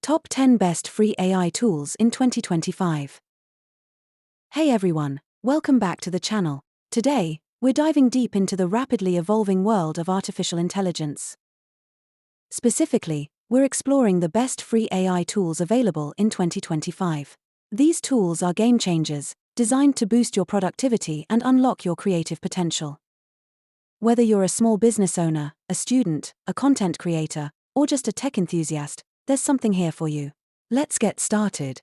Top 10 Best Free AI Tools in 2025. Hey everyone, welcome back to the channel. Today, we're diving deep into the rapidly evolving world of artificial intelligence. Specifically, we're exploring the best free AI tools available in 2025. These tools are game changers, designed to boost your productivity and unlock your creative potential. Whether you're a small business owner, a student, a content creator, or just a tech enthusiast, there's something here for you. Let's get started.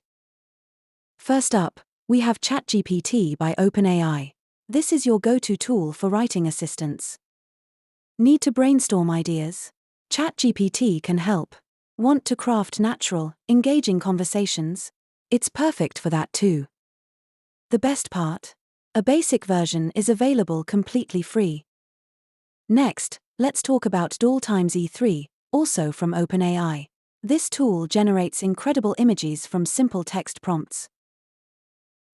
First up, we have ChatGPT by OpenAI. This is your go-to tool for writing assistance. Need to brainstorm ideas? ChatGPT can help. Want to craft natural, engaging conversations? It's perfect for that too. The best part? A basic version is available completely free. Next, let's talk about Dual Times E3, also from OpenAI. This tool generates incredible images from simple text prompts.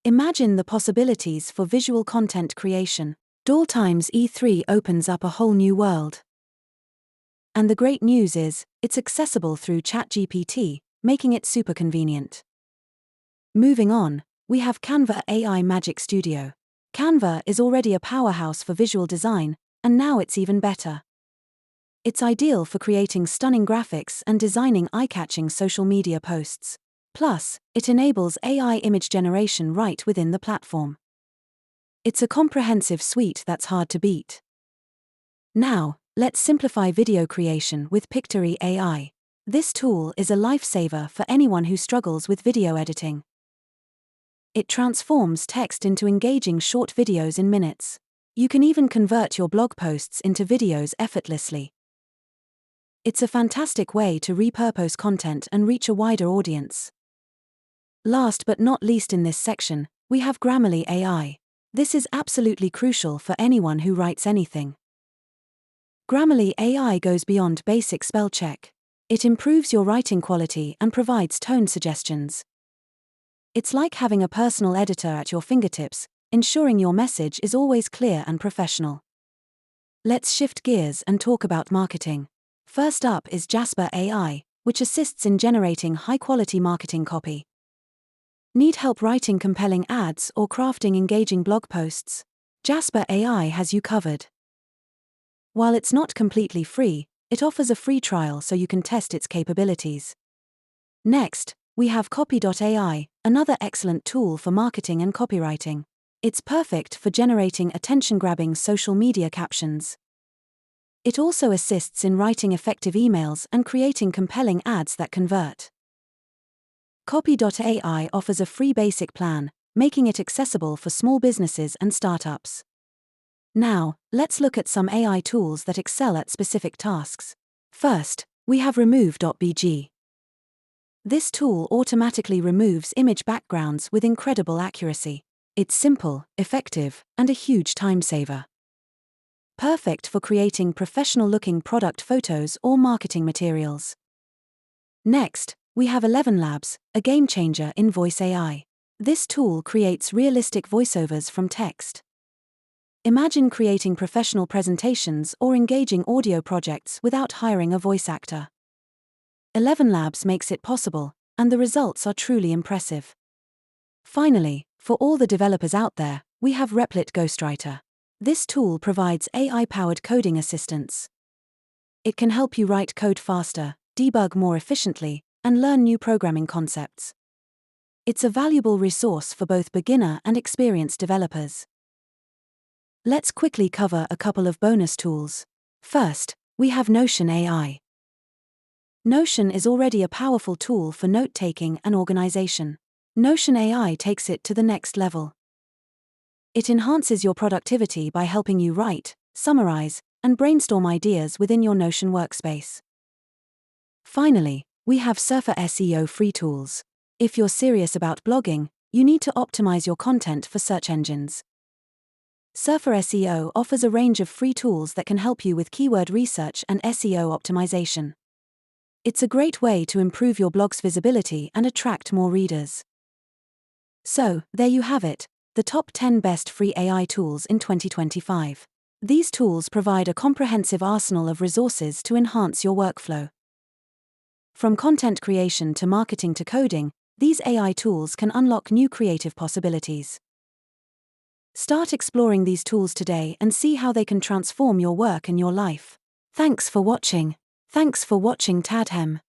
Imagine the possibilities for visual content creation. Dual Times E3 opens up a whole new world. And the great news is, it's accessible through ChatGPT, making it super convenient. Moving on, we have Canva AI Magic Studio. Canva is already a powerhouse for visual design, and now it's even better. It's ideal for creating stunning graphics and designing eye-catching social media posts. Plus, it enables AI image generation right within the platform. It's a comprehensive suite that's hard to beat. Now, let's simplify video creation with Pictory AI. This tool is a lifesaver for anyone who struggles with video editing. It transforms text into engaging short videos in minutes. You can even convert your blog posts into videos effortlessly. It's a fantastic way to repurpose content and reach a wider audience. Last but not least in this section, we have Grammarly AI. This is absolutely crucial for anyone who writes anything. Grammarly AI goes beyond basic spell check. It improves your writing quality and provides tone suggestions. It's like having a personal editor at your fingertips, ensuring your message is always clear and professional. Let's shift gears and talk about marketing. First up is Jasper AI, which assists in generating high-quality marketing copy. Need help writing compelling ads or crafting engaging blog posts? Jasper AI has you covered. While it's not completely free, it offers a free trial so you can test its capabilities. Next, we have Copy.ai, another excellent tool for marketing and copywriting. It's perfect for generating attention-grabbing social media captions. It also assists in writing effective emails and creating compelling ads that convert. Copy.ai offers a free basic plan, making it accessible for small businesses and startups. Now, let's look at some AI tools that excel at specific tasks. First, we have Remove.bg. This tool automatically removes image backgrounds with incredible accuracy. It's simple, effective, and a huge time saver. Perfect for creating professional-looking product photos or marketing materials. Next, we have 11 Labs, a game-changer in voice AI. This tool creates realistic voiceovers from text. Imagine creating professional presentations or engaging audio projects without hiring a voice actor. 11 Labs makes it possible, and the results are truly impressive. Finally, for all the developers out there, we have Replit Ghostwriter. This tool provides AI-powered coding assistance. It can help you write code faster, debug more efficiently, and learn new programming concepts. It's a valuable resource for both beginner and experienced developers. Let's quickly cover a couple of bonus tools. First, we have Notion AI. Notion is already a powerful tool for note-taking and organization. Notion AI takes it to the next level. It enhances your productivity by helping you write, summarize, and brainstorm ideas within your Notion workspace. Finally, we have Surfer SEO free tools. If you're serious about blogging, you need to optimize your content for search engines. Surfer SEO offers a range of free tools that can help you with keyword research and SEO optimization. It's a great way to improve your blog's visibility and attract more readers. So, there you have it, the top 10 best free AI tools in 2025. These tools provide a comprehensive arsenal of resources to enhance your workflow. From content creation to marketing to coding, these AI tools can unlock new creative possibilities. Start exploring these tools today and see how they can transform your work and your life. Thanks for watching. Thanks for watching Tadhem.